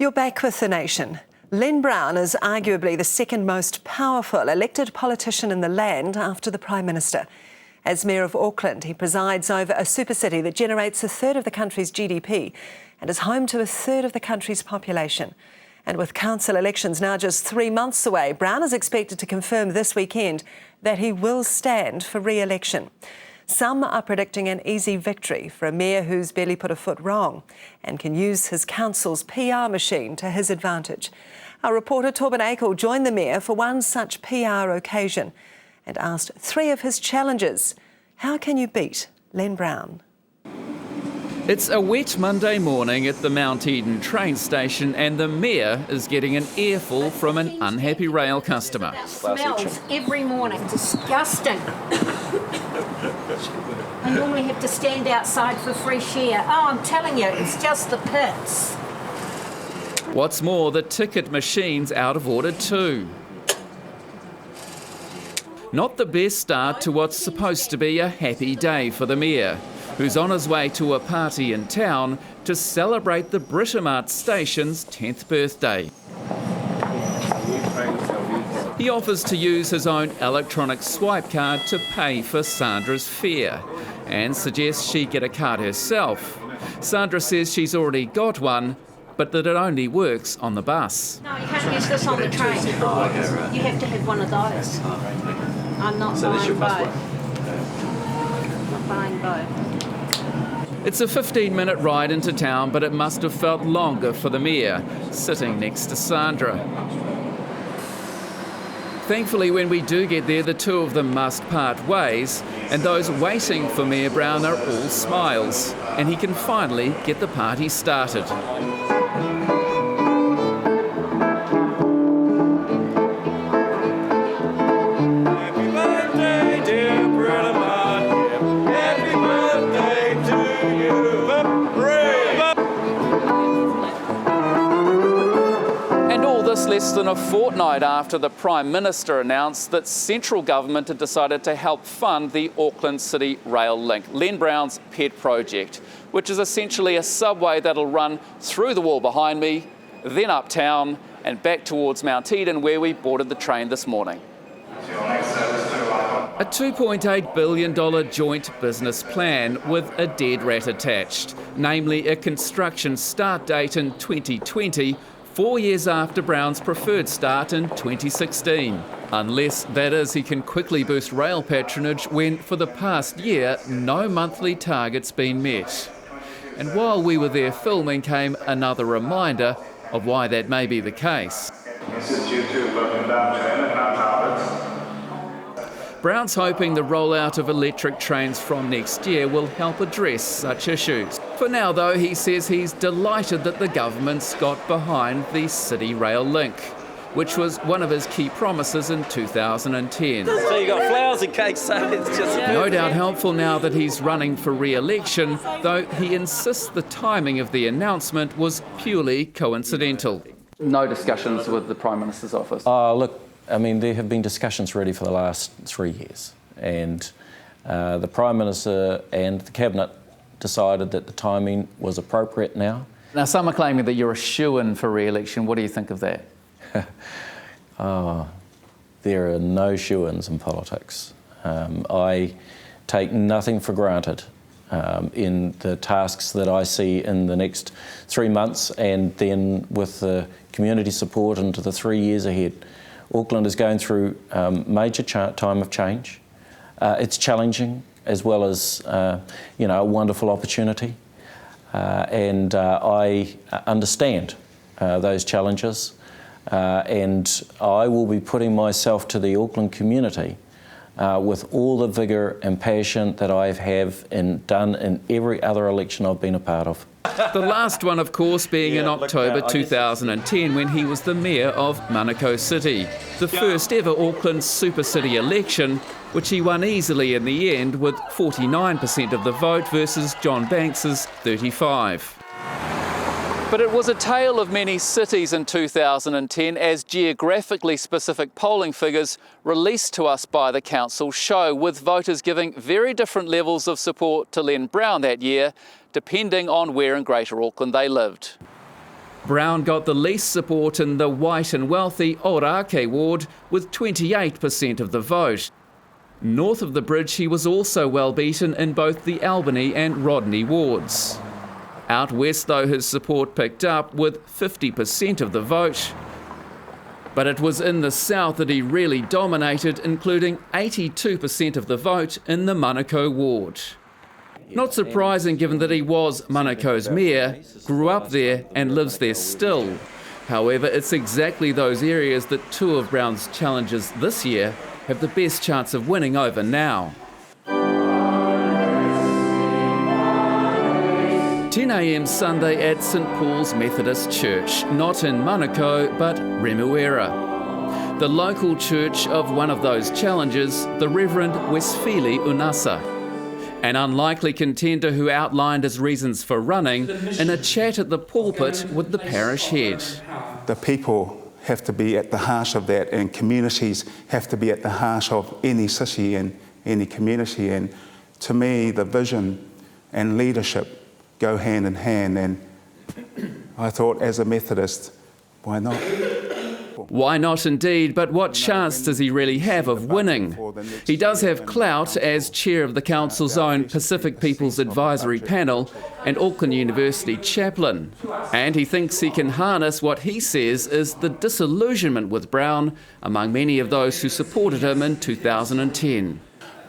You're back with The Nation. Len Brown is arguably the second most powerful elected politician in the land after the Prime Minister. As Mayor of Auckland, he presides over a super city that generates a third of the country's GDP and is home to a third of the country's population. And with council elections now just 3 months away, Brown is expected to confirm this weekend that he will stand for re-election. Some are predicting an easy victory for a mayor who's barely put a foot wrong and can use his council's PR machine to his advantage. Our reporter Torben Akel joined the mayor for one such PR occasion and asked three of his challengers, how can you beat Len Brown? It's a wet Monday morning at the Mount Eden train station and the mayor is getting an earful from an unhappy rail customer. It smells every morning, disgusting. I normally have to stand outside for fresh air. Oh, I'm telling you, it's just the pits. What's more, the ticket machine's out of order too. Not the best start to what's supposed to be a happy day for the mayor, who's on his way to a party in town to celebrate the Britomart station's 10th birthday. He offers to use his own electronic swipe card to pay for Sandra's fare and suggests she get a card herself. Sandra says she's already got one, but that it only works on the bus. No, you can't use this on the train. You have to have one of those. I'm not buying both. Not buying both. It's a 15-minute ride into town, but it must have felt longer for the mayor, sitting next to Sandra. Thankfully, when we do get there, the two of them must part ways, and those waiting for Mayor Brown are all smiles, and he can finally get the party started. Less than a fortnight after the Prime Minister announced that central government had decided to help fund the Auckland City Rail Link, Len Brown's pet project, which is essentially a subway that'll run through the wall behind me, then uptown and back towards Mount Eden, where we boarded the train this morning. A $2.8 billion joint business plan with a dead rat attached, namely a construction start date in 2020, 4 years after Brown's preferred start in 2016. Unless, that is, he can quickly boost rail patronage when, for the past year, no monthly target's been met. And while we were there filming came another reminder of why that may be the case. This is due to working downtrend and not habits. Brown's hoping the rollout of electric trains from next year will help address such issues. For now, though, he says he's delighted that the government's got behind the City Rail Link, which was one of his key promises in 2010. So you got flowers and cakes, so it's just... No doubt helpful now that he's running for re-election, though he insists the timing of the announcement was purely coincidental. No discussions with the Prime Minister's office? Look, I mean, there have been discussions really for the last 3 years, and the Prime Minister and the Cabinet decided that the timing was appropriate now. Now, some are claiming that you're a shoo-in for re-election. What do you think of that? There are no shoo-ins in politics. I take nothing for granted in the tasks that I see in the next 3 months, and then with the community support into the 3 years ahead. Auckland is going through major time of change. It's challenging as well as, a wonderful opportunity. And I understand those challenges. And I will be putting myself to the Auckland community with all the vigour and passion that I have done in every other election I've been a part of. The last one, of course, being in October 2010 when he was the mayor of Manukau City, the first ever Auckland Super City election, which he won easily in the end with 49% of the vote versus John Banks's 35%. But it was a tale of many cities in 2010 as geographically specific polling figures released to us by the council show, with voters giving very different levels of support to Len Brown that year, depending on where in Greater Auckland they lived. Brown got the least support in the white and wealthy Ōrākei ward with 28% of the vote. North of the bridge, he was also well beaten in both the Albany and Rodney wards. Out west, though, his support picked up with 50% of the vote. But it was in the south that he really dominated, including 82% of the vote in the Manukau ward. Not surprising given that he was Manukau's mayor, grew up there and lives there still. However, it's exactly those areas that two of Brown's challenges this year have the best chance of winning over now. 10 a.m. Sunday at St Paul's Methodist Church, not in Manukau but Remuera. The local church of one of those challenges, the Reverend Uesifili Unasa. An unlikely contender who outlined his reasons for running in a chat at the pulpit with the parish head. The people have to be at the heart of that, and communities have to be at the heart of any city and any community. And to me, the vision and leadership go hand in hand, and I thought, as a Methodist, why not? Why not indeed, but what chance does he really have of winning? He does have clout as chair of the council's own Pacific People's Advisory Panel and Auckland University chaplain. And he thinks he can harness what he says is the disillusionment with Brown among many of those who supported him in 2010.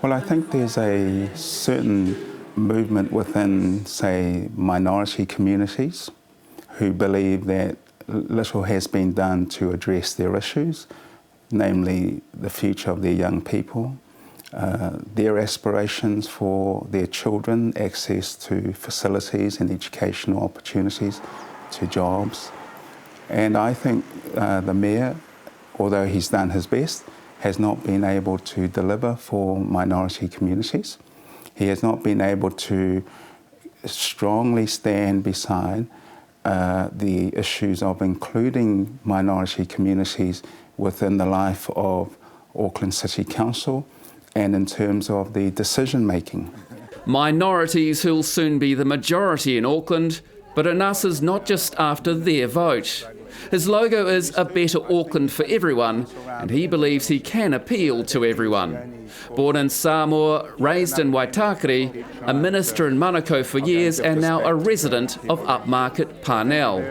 Well, I think there's a certain movement within, say, minority communities who believe that little has been done to address their issues, namely the future of their young people, their aspirations for their children, access to facilities and educational opportunities, to jobs. And I think the Mayor, although he's done his best, has not been able to deliver for minority communities. He has not been able to strongly stand beside the issues of including minority communities within the life of Auckland City Council and in terms of the decision making. Minorities who'll soon be the majority in Auckland, but Unasa's not just after their vote. His logo is a better Auckland for everyone, and he believes he can appeal to everyone. Born in Samoa, raised in Waitakere, a minister in Manukau for years and now a resident of upmarket Parnell.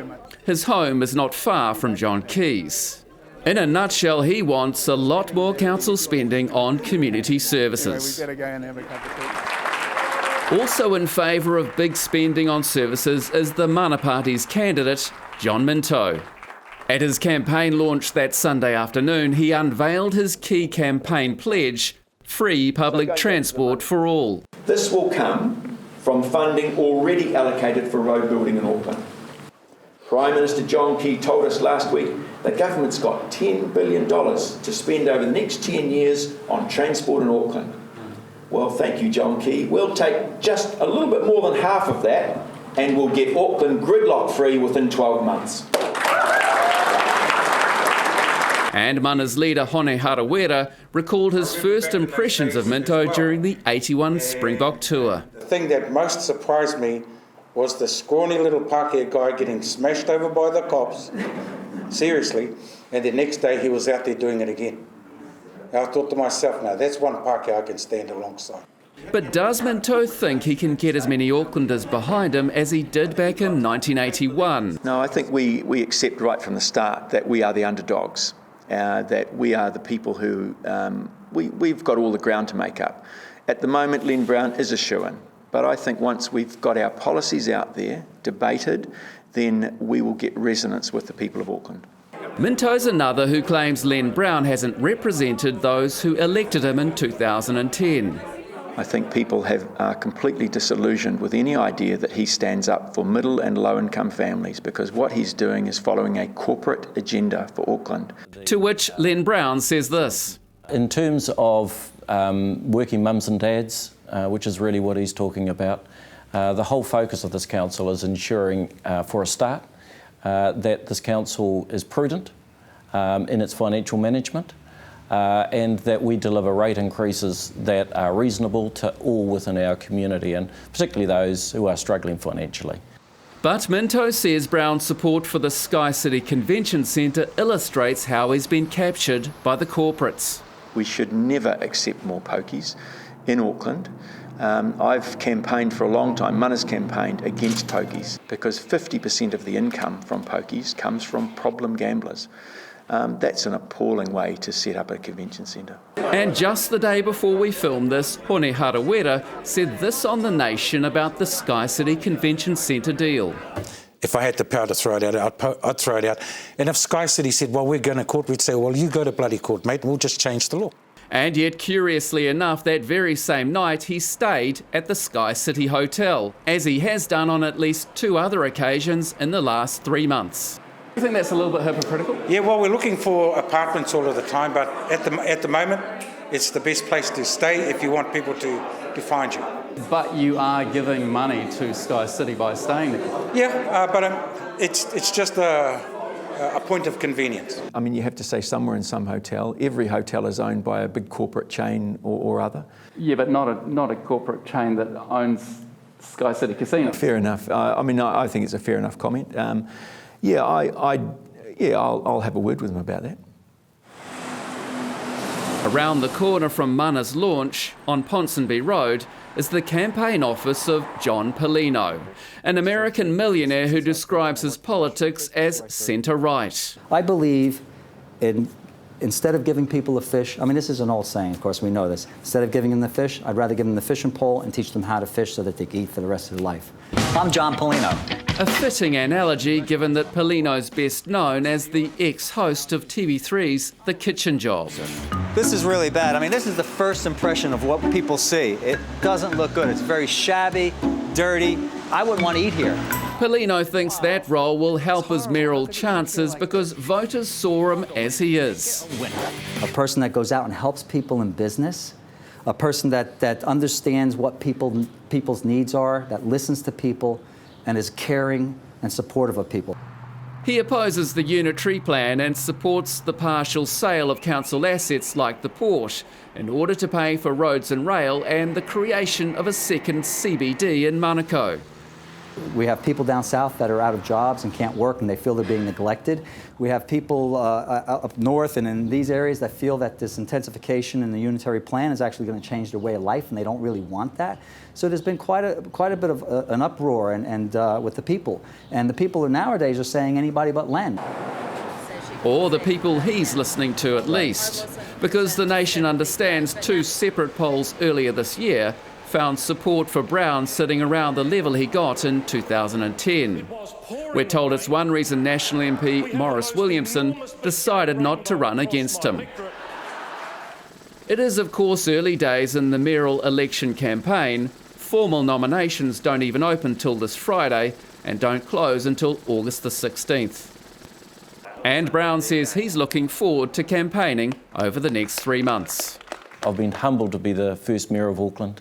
His home is not far from John Key's. In a nutshell, he wants a lot more council spending on community services. Also in favour of big spending on services is the Mana Party's candidate, John Minto. At his campaign launch that Sunday afternoon, he unveiled his key campaign pledge, free public transport for all. This will come from funding already allocated for road building in Auckland. Prime Minister John Key told us last week that government's got $10 billion to spend over the next 10 years on transport in Auckland. Well, thank you, John Key. We'll take just a little bit more than half of that and we'll get Auckland gridlock free within 12 months. And Mana's leader, Hone Harawira, recalled his first impressions of Minto during the 81 Springbok tour. The thing that most surprised me was the scrawny little Pākehā guy getting smashed over by the cops, seriously, and the next day he was out there doing it again. I thought to myself, now that's one Pākehā I can stand alongside. But does Minto think he can get as many Aucklanders behind him as he did back in 1981? No, I think we accept right from the start that we are the underdogs, that we are the people who, we've got all the ground to make up. At the moment, Len Brown is a shoo-in, but I think once we've got our policies out there, debated, then we will get resonance with the people of Auckland. Minto's another who claims Len Brown hasn't represented those who elected him in 2010. I think people are completely disillusioned with any idea that he stands up for middle and low income families, because what he's doing is following a corporate agenda for Auckland. To which Len Brown says this. In terms of working mums and dads, which is really what he's talking about, the whole focus of this council is ensuring, for a start, that this council is prudent in its financial management, and that we deliver rate increases that are reasonable to all within our community, and particularly those who are struggling financially. But Minto says Brown's support for the Sky City Convention Centre illustrates how he's been captured by the corporates. We should never accept more pokies in Auckland. I've campaigned for a long time, Mana's campaigned against pokies, because 50% of the income from pokies comes from problem gamblers. That's an appalling way to set up a convention centre. And just the day before we filmed this, Hone Harawera said this on The Nation about the Sky City Convention Centre deal. If I had the power to throw it out, I'd throw it out. And if Sky City said, well, we're going to court, we'd say, well, you go to bloody court, mate, we'll just change the law. And yet, curiously enough, that very same night he stayed at the Sky City Hotel, as he has done on at least 2 other occasions in the last 3 months. Do you think that's a little bit hypocritical? Yeah, well, we're looking for apartments all of the time, but at the moment, it's the best place to stay if you want people to find you. But you are giving money to Sky City by staying there. Yeah, but it's just a point of convenience. I mean, you have to stay somewhere in some hotel. Every hotel is owned by a big corporate chain or other. Yeah, but not a corporate chain that owns Sky City Casino. Fair enough. I think it's a fair enough comment. I'll have a word with them about that. Around the corner from Mana's launch on Ponsonby Road is the campaign office of John Palino, an American millionaire who describes his politics as centre-right. I believe instead of giving people a fish, I mean, this is an old saying, of course, we know this. Instead of giving them the fish, I'd rather give them the fishing pole and teach them how to fish so that they can eat for the rest of their life. I'm John Palino. A fitting analogy given that Palino's best known as the ex-host of TV3's The Kitchen Job. This is really bad. I mean, this is the first impression of what people see. It doesn't look good. It's very shabby, dirty. I wouldn't want to eat here. Palino thinks that role will help his mayoral chances because voters saw him as he is. A person that goes out and helps people in business, a person that understands what people's needs are, that listens to people, and is caring and supportive of people. He opposes the unitary plan and supports the partial sale of council assets like the port in order to pay for roads and rail and the creation of a second CBD in Manukau. We have people down south that are out of jobs and can't work and they feel they're being neglected. We have people up north and in these areas that feel that this intensification in the unitary plan is actually going to change their way of life and they don't really want that. So there's been quite a bit of an uproar and with the people. And the people nowadays are saying anybody but Len. Or the people he's listening to at least. Because The Nation understands 2 separate polls earlier this year found support for Brown sitting around the level he got in 2010. We're told it's one reason National MP Maurice Williamson decided not to run against him. It is, of course, early days in the mayoral election campaign. Formal nominations don't even open till this Friday and don't close until August the 16th. And Brown says he's looking forward to campaigning over the next 3 months. I've been humbled to be the first mayor of Auckland.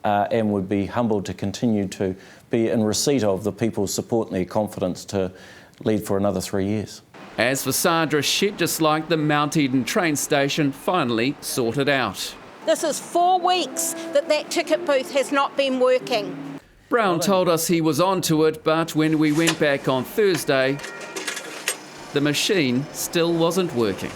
And would be humbled to continue to be in receipt of the people's support and their confidence to lead for another 3 years. As for Sandra, she'd just like the Mount Eden train station finally sorted out. This is 4 weeks that ticket booth has not been working. Brown told us he was onto it, but when we went back on Thursday, the machine still wasn't working.